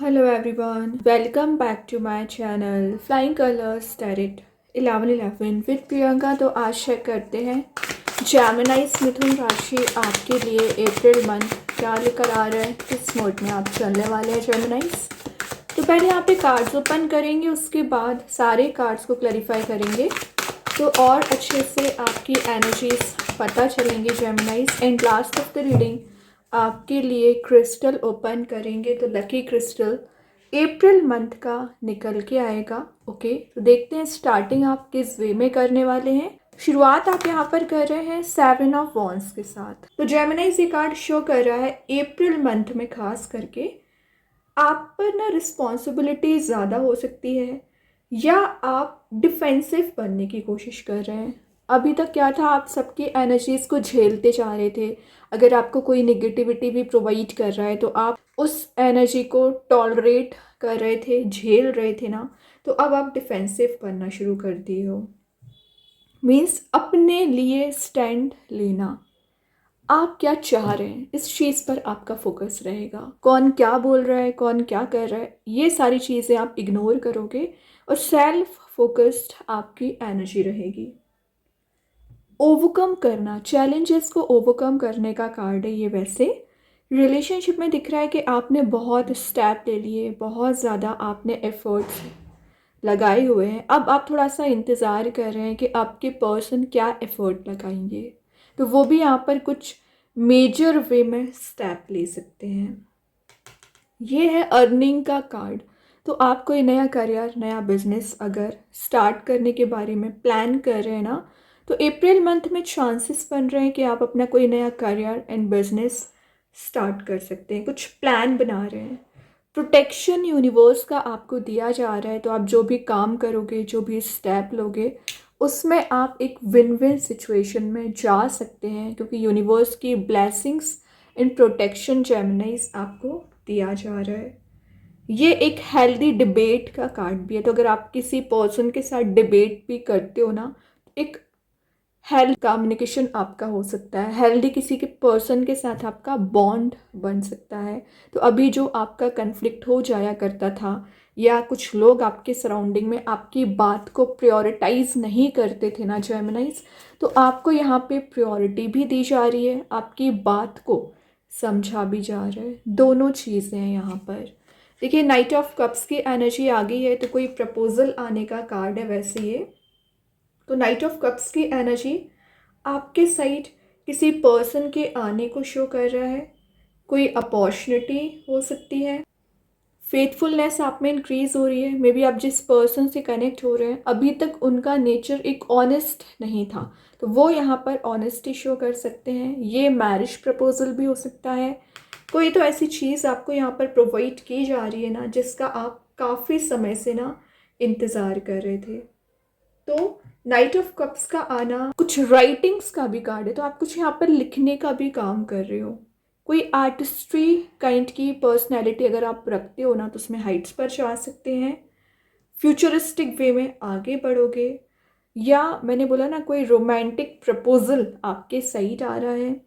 Hello everyone, welcome back to my channel Flying Colors Tarot 1111 with Priyanka. तो आशा करते हैं जेमिनाइस मिथुन राशि आपके लिए अप्रैल मंथ क्या लेकर आ रहा है, किस मोड में आप चलने वाले हैं जेमिनाइस। तो पहले यहाँ पे कार्ड्स ओपन करेंगे, उसके बाद सारे कार्ड्स को क्लैरिफाई करेंगे तो और अच्छे से आपकी एनर्जीज पता चलेंगे Geminis. And last of the reading आपके लिए क्रिस्टल ओपन करेंगे तो लकी क्रिस्टल अप्रैल मंथ का निकल के आएगा। ओके, तो देखते हैं स्टार्टिंग आप किस वे में करने वाले हैं। शुरुआत आप यहाँ पर कर रहे हैं 7 ऑफ वॉन्ड्स के साथ। तो जेमिनाइस ये कार्ड शो कर रहा है अप्रैल मंथ में खास करके आप पर ना रिस्पॉन्सिबिलिटी ज़्यादा हो सकती है या आप डिफेंसिव बनने की कोशिश कर रहे हैं। अभी तक क्या था, आप सबकी एनर्जीज़ को झेलते जा रहे थे। अगर आपको कोई नेगेटिविटी भी प्रोवाइड कर रहा है तो आप उस एनर्जी को टॉलरेट कर रहे थे, झेल रहे थे ना। तो अब आप डिफेंसिव बनना शुरू कर दिए हो। मीन्स अपने लिए स्टैंड लेना। आप क्या चाह रहे हैं इस चीज़ पर आपका फोकस रहेगा। कौन क्या बोल रहा है, कौन क्या कर रहा है, ये सारी चीज़ें आप इग्नोर करोगे और सेल्फ फोकस्ड आपकी एनर्जी रहेगी। ओवरकम करना, चैलेंजेस को ओवरकम करने का कार्ड है ये। वैसे रिलेशनशिप में दिख रहा है कि आपने बहुत स्टेप ले लिए, बहुत ज़्यादा आपने एफर्ट्स लगाए हुए हैं। अब आप थोड़ा सा इंतज़ार कर रहे हैं कि आपके पर्सन क्या एफर्ट लगाएंगे, तो वो भी यहाँ पर कुछ मेजर वे में स्टेप ले सकते हैं। ये है अर्निंग का कार्ड। तो आप कोई नया करियर, नया बिजनेस अगर स्टार्ट करने के बारे में प्लान कर रहे हैं ना, तो अप्रैल मंथ में चांसेस बन रहे हैं कि आप अपना कोई नया करियर एंड बिजनेस स्टार्ट कर सकते हैं, कुछ प्लान बना रहे हैं। प्रोटेक्शन यूनिवर्स का आपको दिया जा रहा है, तो आप जो भी काम करोगे, जो भी स्टेप लोगे, उसमें आप एक विन विन सिचुएशन में जा सकते हैं, क्योंकि यूनिवर्स की ब्लेसिंग्स एंड प्रोटेक्शन जेमिनाइज आपको दिया जा रहा है। ये एक हेल्दी डिबेट का कार्ड भी है। तो अगर आप किसी पर्सन के साथ डिबेट भी करते हो ना, एक हेल्थ कम्युनिकेशन आपका हो सकता है, हेल्दी किसी के पर्सन के साथ आपका बॉन्ड बन सकता है। तो अभी जो आपका कन्फ्लिक्ट हो जाया करता था या कुछ लोग आपके सराउंडिंग में आपकी बात को प्रायोरिटाइज नहीं करते थे ना जेमिनाइज, तो आपको यहाँ पे प्रायोरिटी भी दी जा रही है, आपकी बात को समझा भी जा रहा है। दोनों चीज़ें हैं यहाँ पर। देखिए, नाइट ऑफ कप्स की एनर्जी आ गई है, तो कोई प्रपोजल आने का कार्ड है वैसे ये। तो नाइट ऑफ कप्स की एनर्जी आपके साइड किसी पर्सन के आने को शो कर रहा है। कोई अपॉर्चुनिटी हो सकती है, फेथफुलनेस आप में इंक्रीज हो रही है। मे बी आप जिस पर्सन से कनेक्ट हो रहे हैं अभी तक उनका नेचर एक ऑनेस्ट नहीं था, तो वो यहाँ पर ऑनेस्टी शो कर सकते हैं। ये मैरिज प्रपोजल भी हो सकता है। कोई तो ऐसी चीज़ आपको यहाँ पर प्रोवाइड की जा रही है ना, जिसका आप काफ़ी समय से ना इंतज़ार कर रहे थे। तो नाइट ऑफ कप्स का आना कुछ राइटिंग्स का भी कार्ड है, तो आप कुछ यहाँ पर लिखने का भी काम कर रहे हो। कोई आर्टिस्ट्री काइंड की पर्सनैलिटी अगर आप रखते हो ना, तो उसमें हाइट्स पर जा सकते हैं, फ्यूचरिस्टिक वे में आगे बढ़ोगे। या मैंने बोला ना, कोई रोमांटिक प्रपोजल आपके साइड आ रहा है।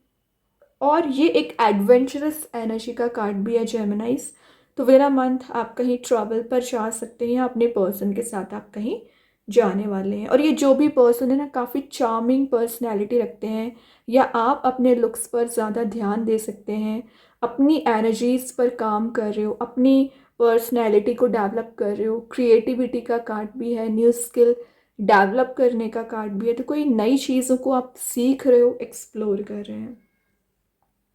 और ये एक एडवेंचरस एनर्जी का कार्ड भी है जेमिनाइज। तो वेरा मंथ आप कहीं ट्रैवल पर जा सकते हैं या अपने पर्सन के साथ आप कहीं जाने वाले हैं। और ये जो भी पर्सन है ना, काफ़ी चार्मिंग पर्सनैलिटी रखते हैं, या आप अपने लुक्स पर ज़्यादा ध्यान दे सकते हैं, अपनी एनर्जीज पर काम कर रहे हो, अपनी पर्सनैलिटी को डेवलप कर रहे हो। क्रिएटिविटी का कार्ड भी है, न्यू स्किल डेवलप करने का कार्ड भी है। तो कोई नई चीज़ों को आप सीख रहे हो, एक्सप्लोर कर रहे हैं।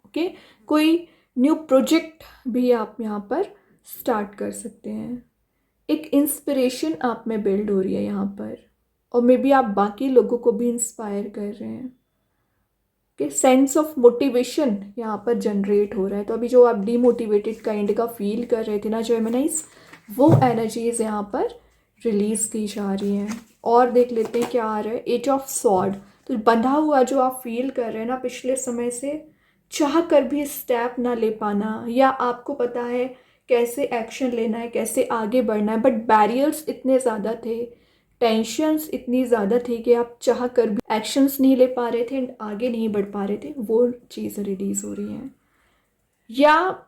ओके, कोई न्यू प्रोजेक्ट भी आप यहाँ पर स्टार्ट कर सकते हैं। एक इंस्पिरेशन आप में बिल्ड हो रही है यहाँ पर, और मे बी आप बाकी लोगों को भी इंस्पायर कर रहे हैं कि सेंस ऑफ मोटिवेशन यहाँ पर जनरेट हो रहा है। तो अभी जो आप डीमोटिवेटेड काइंड का फील कर रहे थे ना जेमिनाइज, वो एनर्जीज यहाँ पर रिलीज की जा रही हैं। और देख लेते हैं क्या आ रहा है। एज ऑफ सॉर्ड, तो बंधा हुआ जो आप फील कर रहे हैं ना पिछले समय से, चाह कर भी स्टेप ना ले पाना, या आपको पता है कैसे एक्शन लेना है, कैसे आगे बढ़ना है, बट बैरियर्स इतने ज़्यादा थे, टेंशन्स इतनी ज़्यादा थी कि आप चाह कर भी एक्शंस नहीं ले पा रहे थे एंड आगे नहीं बढ़ पा रहे थे। वो चीज़ रिलीज़ हो रही हैं। या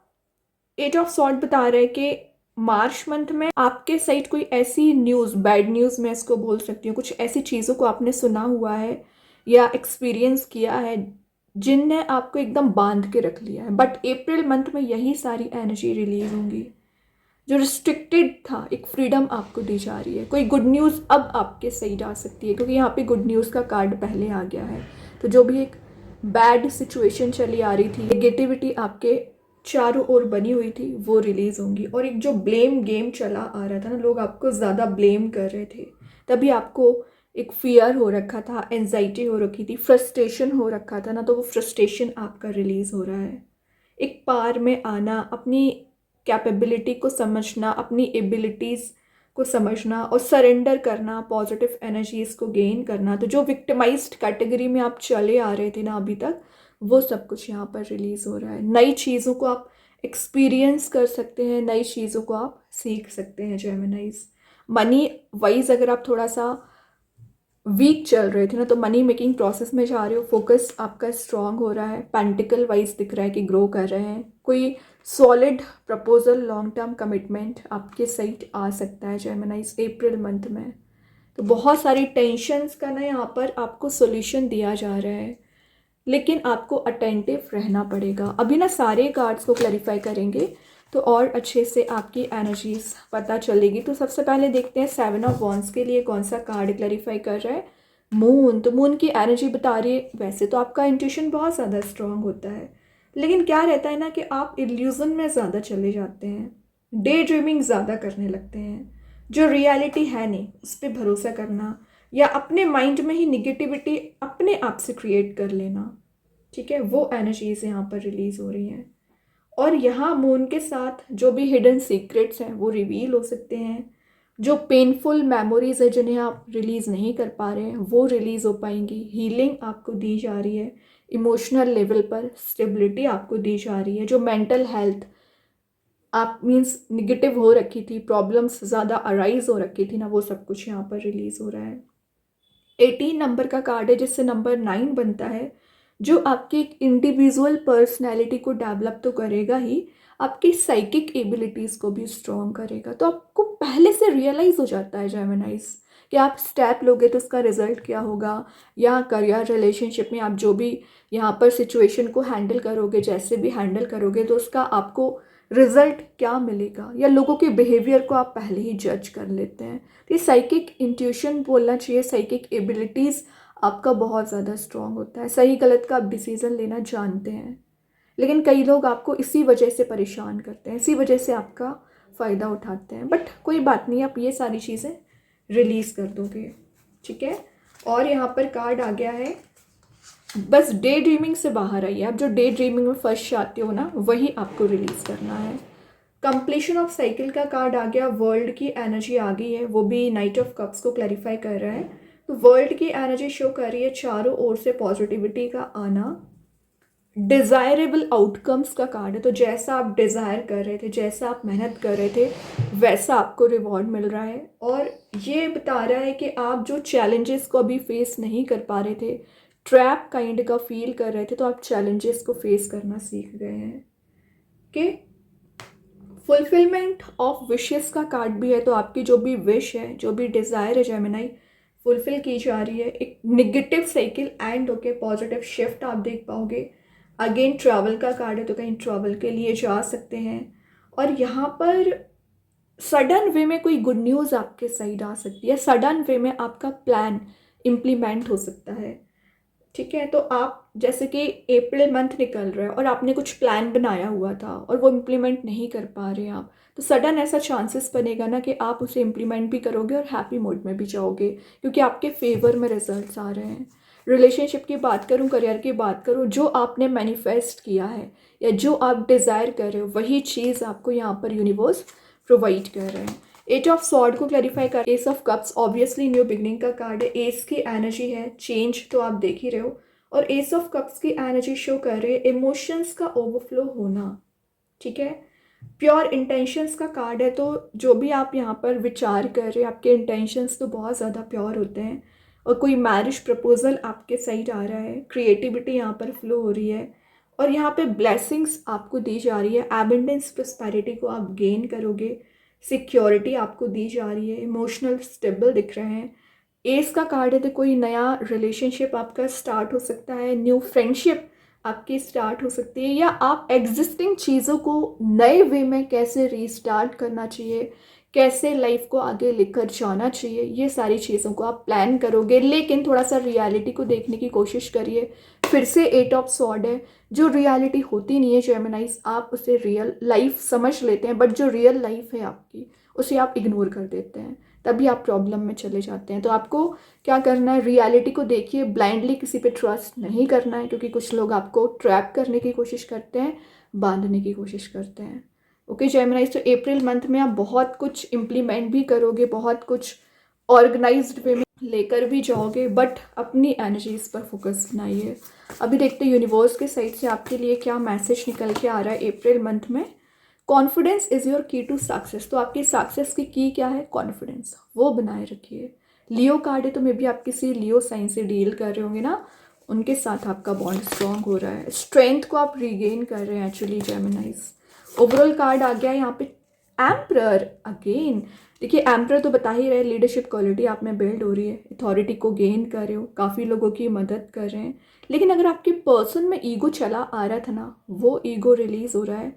एट ऑफ सॉर्ट बता रहे हैं कि मार्च मंथ में आपके साइड कोई ऐसी न्यूज़, बैड न्यूज़ मैं इसको बोल सकती हूँ, कुछ ऐसी चीज़ों को आपने सुना हुआ है या एक्सपीरियंस किया है जिनने आपको एकदम बांध के रख लिया है। बट अप्रैल मंथ में यही सारी एनर्जी रिलीज होंगी। जो रिस्ट्रिक्टेड था, एक फ्रीडम आपको दी जा रही है। कोई गुड न्यूज़ अब आपके साइड आ सकती है, क्योंकि यहाँ पे गुड न्यूज़ का कार्ड पहले आ गया है। तो जो भी एक बैड सिचुएशन चली आ रही थी, नेगेटिविटी आपके चारों ओर बनी हुई थी, वो रिलीज होंगी। और एक जो ब्लेम गेम चला आ रहा था ना, लोग आपको ज़्यादा ब्लेम कर रहे थे, तभी आपको एक फियर हो रखा था, एंजाइटी हो रखी थी, फ्रस्ट्रेशन हो रखा था ना, तो वो फ्रस्ट्रेशन आपका रिलीज हो रहा है। एक पार में आना, अपनी कैपेबिलिटी को समझना, अपनी एबिलिटीज़ को समझना और सरेंडर करना, पॉजिटिव एनर्जीज़ को गेन करना। तो जो विक्टिमाइज्ड कैटेगरी में आप चले आ रहे थे ना अभी तक, वो सब कुछ यहाँ पर रिलीज़ हो रहा है। नई चीज़ों को आप एक्सपीरियंस कर सकते हैं, नई चीज़ों को आप सीख सकते हैं जेमिनाइज। मनी वाइज अगर आप थोड़ा सा वीक चल रहे थे ना, तो मनी मेकिंग प्रोसेस में जा रहे हो, फोकस आपका स्ट्रांग हो रहा है। पेंटिकल वाइज दिख रहा है कि ग्रो कर रहे हैं। कोई solid proposal, long term commitment आपके साइड आ सकता है जेमिनाइज अप्रैल मंथ में। तो बहुत सारी टेंशन्स का ना यहाँ पर आपको सोल्यूशन दिया जा रहा है, लेकिन आपको अटेंटिव रहना पड़ेगा। अभी ना सारे कार्ड्स को क्लैरिफाई करेंगे तो और अच्छे से आपकी एनर्जीज पता चलेगी। तो सबसे पहले देखते हैं 7 ऑफ वॉन्ड्स के लिए कौन सा कार्ड क्लैरिफाई कर रहा है। मून, तो मून की एनर्जी बता रही है, वैसे तो आपका इंट्यूशन बहुत ज़्यादा स्ट्रांग होता है, लेकिन क्या रहता है ना कि आप इल्यूजन में ज़्यादा चले जाते हैं, डे ड्रीमिंग ज़्यादा करने लगते हैं। जो रियलिटी है नहीं उस पर भरोसा करना, या अपने माइंड में ही निगेटिविटी अपने आप से क्रिएट कर लेना, ठीक है, वो एनर्जीज यहाँ पर रिलीज हो रही हैं। और यहाँ मून के साथ जो भी हिडन सीक्रेट्स हैं वो रिवील हो सकते हैं। जो पेनफुल मेमोरीज है जिन्हें आप रिलीज़ नहीं कर पा रहे हैं, वो रिलीज़ हो पाएंगी। हीलिंग आपको दी जा रही है, इमोशनल लेवल पर स्टेबिलिटी आपको दी जा रही है। जो मेंटल हेल्थ आप मीन्स निगेटिव हो रखी थी, प्रॉब्लम्स ज़्यादा अराइज हो रखी थी ना, वो सब कुछ यहाँ पर रिलीज़ हो रहा है। 18 नंबर का कार्ड है जिससे नंबर 9 बनता है, जो आपकी एक इंडिविजुअल पर्सनैलिटी को डेवलप तो करेगा ही, आपकी साइकिक एबिलिटीज़ को भी स्ट्रॉन्ग करेगा। तो आपको पहले से रियलाइज़ हो जाता है जेमिनाइज कि आप स्टेप लोगे तो उसका रिजल्ट क्या होगा, या करियर रिलेशनशिप में आप जो भी यहाँ पर सिचुएशन को हैंडल करोगे, जैसे भी हैंडल करोगे, तो उसका आपको रिजल्ट क्या मिलेगा, या लोगों के बिहेवियर को आप पहले ही जज कर लेते हैं। तो ये साइकिक इंट्यूशन बोलना चाहिए, साइकिक एबिलिटीज़ आपका बहुत ज़्यादा स्ट्रॉन्ग होता है। सही गलत का आप डिसीज़न लेना जानते हैं, लेकिन कई लोग आपको इसी वजह से परेशान करते हैं, इसी वजह से आपका फ़ायदा उठाते हैं। बट कोई बात नहीं, आप ये सारी चीज़ें रिलीज़ कर दोगे, ठीक है। और यहाँ पर कार्ड आ गया है, बस डे ड्रीमिंग से बाहर आइए। आप जो डे ड्रीमिंग में फंस जाते हो ना, वही आपको रिलीज़ करना है। कंप्लीशन ऑफ साइकिल का कार्ड आ गया, वर्ल्ड की एनर्जी आ गई है, वो भी नाइट ऑफ कप्स को क्लैरिफाई कर रहा है। तो वर्ल्ड की एनर्जी शो कर रही है चारों ओर से पॉजिटिविटी का आना, डिज़ायरेबल आउटकम्स का कार्ड है। तो जैसा आप डिज़ायर कर रहे थे, जैसा आप मेहनत कर रहे थे, वैसा आपको रिवॉर्ड मिल रहा है। और ये बता रहा है कि आप जो चैलेंजेस को अभी फेस नहीं कर पा रहे थे, ट्रैप काइंड का फील कर रहे थे, तो आप चैलेंजेस को फेस करना सीख गए हैं। कि फुलफिलमेंट ऑफ विशेस का कार्ड भी है, तो आपकी जो भी विश है, जो भी डिज़ायर है जेमिनाई, फुलफिल की जा रही है। एक निगेटिव साइकिल एंड होके पॉजिटिव शिफ्ट आप देख पाओगे। अगेन ट्रैवल का कार्ड है, तो कहीं ट्रैवल के लिए जा सकते हैं। और यहाँ पर सडन वे में कोई गुड न्यूज़ आपके साइड आ सकती है, सडन वे में आपका प्लान इम्प्लीमेंट हो सकता है, ठीक है। तो आप जैसे कि अप्रैल मंथ निकल रहा है और आपने कुछ प्लान बनाया हुआ था और वो इम्प्लीमेंट नहीं कर पा रहे आप, तो सडन ऐसा चांसेस बनेगा ना कि आप उसे इम्प्लीमेंट भी करोगे और हैप्पी मोड में भी जाओगे, क्योंकि आपके फेवर में रिजल्ट्स आ रहे हैं। रिलेशनशिप की बात करूँ, करियर की बात करूँ, जो आपने मैनिफेस्ट किया है या जो आप डिज़ायर कर रहे हो, वही चीज़ आपको यहाँ पर यूनिवर्स प्रोवाइड कर रहे हैं। एट ऑफ सॉर्ड को क्लैरिफाई कर, S of cups obviously new beginning का कार्ड है। एस की एनर्जी है, चेंज तो आप देख ही रहे हो। और एस ऑफ कप्स की एनर्जी शो कर रहे हैं इमोशंस का ओवरफ्लो होना, ठीक है। प्योर इंटेंशंस का कार्ड है, तो जो भी आप यहाँ पर विचार कर रहे हैं, आपके इंटेंशंस तो बहुत ज़्यादा प्योर होते हैं। और कोई मैरिज प्रपोजल आपके साइड आ रहा है, क्रिएटिविटी यहाँ पर फ्लो हो रही है। और यहाँ पे ब्लेसिंग्स आपको दी जा रही है, एबंडेंस प्रॉस्पेरिटी को आप गेन करोगे। सिक्योरिटी आपको दी जा रही है, इमोशनल स्टेबल दिख रहे हैं। एस का कार्ड है तो कोई नया रिलेशनशिप आपका स्टार्ट हो सकता है, न्यू फ्रेंडशिप आपकी स्टार्ट हो सकती है, या आप एग्जिस्टिंग चीज़ों को नए वे में कैसे रीस्टार्ट करना चाहिए, कैसे लाइफ को आगे लेकर जाना चाहिए, ये सारी चीज़ों को आप प्लान करोगे। लेकिन थोड़ा सा रियलिटी को देखने की कोशिश करिए। फिर से 8 ऑफ सॉर्ड है, जो रियलिटी होती नहीं है जेमिनाइज, आप उसे रियल लाइफ समझ लेते हैं, बट जो रियल लाइफ है आपकी उसे आप इग्नोर कर देते हैं, तभी आप प्रॉब्लम में चले जाते हैं। तो आपको क्या करना है, रियलिटी को देखिए, ब्लाइंडली किसी पे ट्रस्ट नहीं करना है, क्योंकि कुछ लोग आपको ट्रैप करने की कोशिश करते हैं, बांधने की कोशिश करते हैं। ओके जेमिनाइज, तो अप्रैल मंथ में आप बहुत कुछ इम्प्लीमेंट भी करोगे, बहुत कुछ ऑर्गेनाइज्ड वे में लेकर भी जाओगे, बट अपनी एनर्जीज पर फोकस बनाइए। अभी देखते हैं यूनिवर्स के साइड से आपके लिए क्या मैसेज निकल के आ रहा है अप्रैल मंथ में। कॉन्फिडेंस इज़ योर की टू सक्सेस, तो आपकी सक्सेस की क्या है, कॉन्फिडेंस, वो बनाए रखिए। लियो कार्ड है तो मे बी आप किसी लियो साइन से डील कर रहे होंगे ना, उनके साथ आपका बॉन्ड स्ट्रॉन्ग हो रहा है। स्ट्रेंथ को आप रिगेन कर रहे हैं एक्चुअली जेमिनाइज। ओवरऑल कार्ड आ गया यहाँ पे एम्परर अगेन। देखिए एम्परर तो बता ही रहे, लीडरशिप क्वालिटी आप में बिल्ड हो रही है, अथॉरिटी को गेन कर रहे हो, काफ़ी लोगों की मदद कर रहे हैं। लेकिन अगर आपके पर्सन में ईगो चला आ रहा था ना, वो ईगो रिलीज हो रहा है।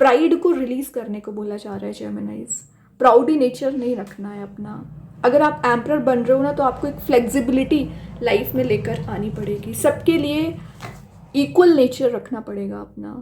प्राइड को रिलीज करने को बोला जा रहा है जेमिनाइज। प्राउडी नेचर नहीं रखना है अपना। अगर आप एम्परर बन रहे हो ना, तो आपको एक फ्लेक्सिबिलिटी लाइफ में लेकर आनी पड़ेगी, सबके लिए इक्वल नेचर रखना पड़ेगा अपना,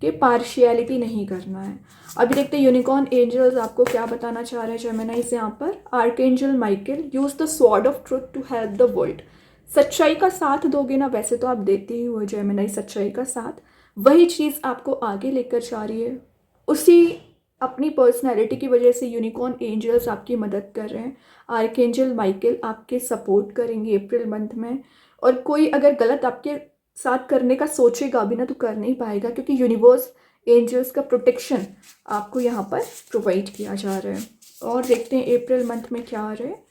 कि पार्शियलिटी नहीं करना है। अभी देखते हैं यूनिकॉर्न एंजल्स आपको क्या बताना चाह रहे हैं जेमिनाइज यहाँ पर। Archangel Michael, use the sword of truth to help the world. सच्चाई का साथ दोगे ना, वैसे तो आप देते ही हो जेमिनाइज सच्चाई का साथ, वही चीज़ आपको आगे लेकर जा रही है। उसी अपनी पर्सनैलिटी की वजह से यूनिकॉर्न एंजल्स आपकी मदद कर रहे हैं। आर्कएंजल माइकल आपके सपोर्ट करेंगे अप्रैल मंथ में। और कोई अगर गलत आपके साथ करने का सोचेगा भी ना, तो कर नहीं पाएगा, क्योंकि यूनिवर्स एंजल्स का प्रोटेक्शन आपको यहाँ पर प्रोवाइड किया जा रहा है। और देखते हैं अप्रैल मंथ में क्या आ रहा है।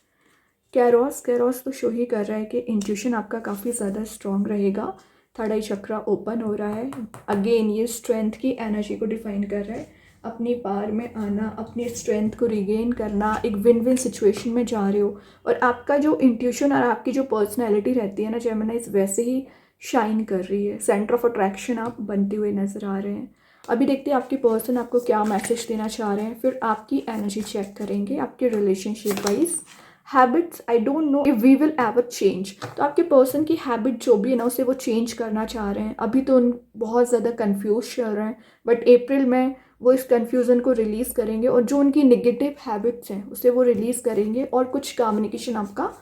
कैरोस तो शो ही कर रहा है कि इंट्यूशन आपका काफ़ी ज़्यादा स्ट्रॉन्ग रहेगा। थर्ड आई चक्रा ओपन हो रहा है। अगेन ये स्ट्रेंथ की एनर्जी को डिफाइन कर रहा है, अपनी पार में आना, अपनी स्ट्रेंथ को रिगेन करना, एक विन विन सिचुएशन में जा रहे हो। और आपका जो इंट्यूशन और आपकी जो पर्सनैलिटी रहती है ना जेमिनाइज, वैसे ही शाइन कर रही है। सेंटर ऑफ अट्रैक्शन आप बनते हुए नजर आ रहे हैं। अभी देखते हैं आपके पर्सन आपको क्या मैसेज देना चाह रहे हैं, फिर आपकी एनर्जी चेक करेंगे आपके relationship wise. Habits, I don't know if we will ever change, तो आपके पर्सन की हैबिट जो भी है ना, उसे वो चेंज करना चाह रहे हैं। अभी तो उन बहुत ज़्यादा कंफ्यूज चल रहे हैं, बट अप्रैल में वो इस कन्फ्यूज़न को रिलीज़ करेंगे, और जो उनकी नेगेटिव हैबिट्स हैं उसे वो रिलीज़ करेंगे, और कुछ कम्युनिकेशन आपका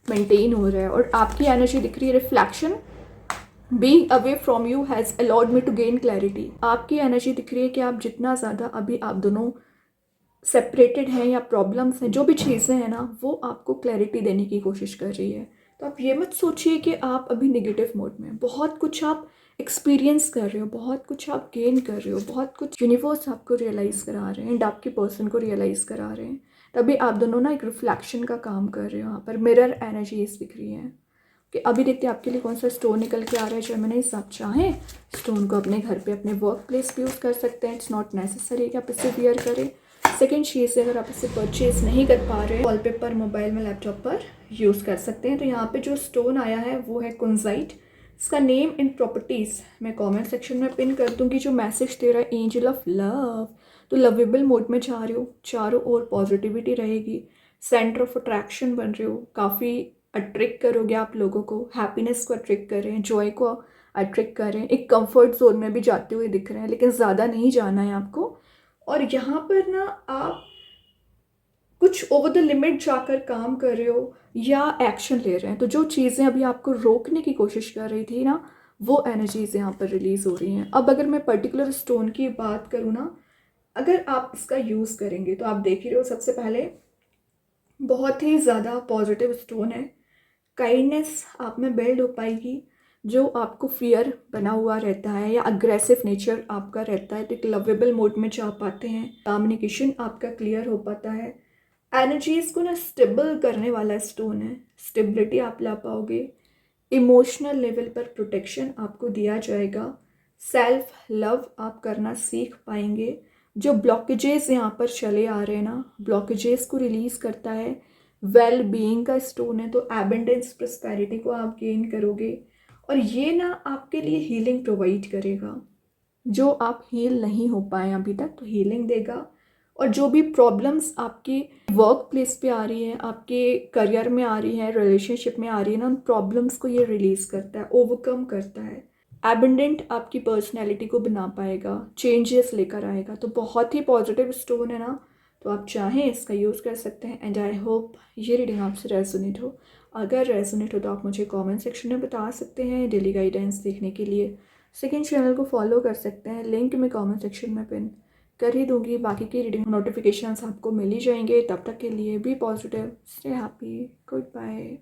मेंटेन हो रहा है। और आपकी एनर्जी दिख रही है reflection, being away from you has allowed me to gain clarity. आपकी एनर्जी दिख रही है कि आप जितना ज़्यादा अभी आप दोनों सेपरेटेड हैं या प्रॉब्लम्स हैं, जो भी चीज़ें हैं ना, वो आपको क्लैरिटी देने की कोशिश कर रही है। तो आप ये मत सोचिए कि आप अभी नेगेटिव मोड में, बहुत कुछ आप एक्सपीरियंस कर रहे हो, बहुत कुछ आप गेन कर रहे हो, बहुत कुछ यूनिवर्स आपको रियलाइज़ करा रहे हैं एंड आपके पर्सन को रियलाइज़ करा रहे हैं। तभी आप दोनों ना एक रिफ्लेक्शन का काम कर रहे हो। यहाँ पर मिरर एनर्जीज दिख रही हैं कि अभी देखते हैं आपके लिए कौन सा स्टोन निकल के आ रहा है जेमिनाइज। आप चाहें स्टोन को अपने घर पे अपने वर्क प्लेस पे यूज़ कर सकते हैं, इट्स नॉट नेसेसरी कि आप इसे वियर करें। सेकेंड चीज़ है, अगर आप इसे परचेज नहीं कर पा रहे हैं, वॉलपेपर मोबाइल में लैपटॉप पर यूज़ कर सकते हैं। तो यहाँ पे जो स्टोन आया है वो है कुंजाइट। इसका नेम इन प्रॉपर्टीज़ मैं कमेंट सेक्शन में पिन कर दूँगी। जो मैसेज दे रहा है एंजल ऑफ लव, तो लवेबल मोड में जा रहे हो, चारों ओर पॉजिटिविटी रहेगी, सेंटर ऑफ अट्रैक्शन बन रहे हो, काफ़ी अट्रैक्ट करोगे आप लोगों को, हैप्पीनेस को अट्रैक्ट कर रहे हैं, जॉय को अट्रैक्ट कर रहे हैं, एक कंफर्ट जोन में भी जाते हुए दिख रहे हैं, लेकिन ज़्यादा नहीं जाना है आपको। और यहाँ पर ना आप कुछ ओवर द लिमिट जाकर काम कर रहे हो या एक्शन ले रहे हैं, तो जो चीज़ें अभी आपको रोकने की कोशिश कर रही थी ना, वो एनर्जीज यहाँ पर रिलीज हो रही हैं। अब अगर मैं पर्टिकुलर स्टोन की बात करूँ ना, अगर आप इसका यूज़ करेंगे तो आप देख ही रहे हो, सबसे पहले बहुत ही ज़्यादा पॉजिटिव स्टोन है। काइंडनेस आप में बिल्ड हो पाएगी। जो आपको फियर बना हुआ रहता है या अग्रेसिव नेचर आपका रहता है, तो एक लवेबल मोड में जा पाते हैं, कम्युनिकेशन आपका क्लियर हो पाता है। एनर्जीज को ना स्टेबल करने वाला स्टोन है, स्टेबिलिटी आप ला पाओगे। इमोशनल लेवल पर प्रोटेक्शन आपको दिया जाएगा। सेल्फ लव आप करना सीख पाएंगे। जो ब्लॉकेजेस यहाँ पर चले आ रहे हैं ना, ब्लॉकेजेस को रिलीज़ करता है। वेल बीइंग का स्टोन है, तो एबंडेंस प्रॉस्पेरिटी को आप गेन करोगे और ये ना आपके लिए हीलिंग प्रोवाइड करेगा। जो आप हील नहीं हो पाए अभी तक, तो हीलिंग देगा। और जो भी प्रॉब्लम्स आपकी वर्क प्लेस पे आ रही है, आपके करियर में आ रही है, रिलेशनशिप में आ रही है ना, उन प्रॉब्लम्स को ये रिलीज़ करता है, ओवरकम करता है। एबंडेंट आपकी पर्सनैलिटी को बना पाएगा, चेंजेस लेकर आएगा। तो बहुत ही पॉजिटिव स्टोन है ना, तो आप चाहें इसका यूज़ कर सकते हैं। एंड आई होप ये रीडिंग आपसे रेजोनेट हो। अगर रेजोनेट हो तो आप मुझे कमेंट सेक्शन में बता सकते हैं। डेली गाइडेंस देखने के लिए सेकंड चैनल को फॉलो कर सकते हैं, लिंक मैं कमेंट सेक्शन में पिन कर ही दूंगी। बाकी की रीडिंग नोटिफिकेशंस आपको मिल ही जाएंगे। तब तक के लिए be positive, stay happy, good bye.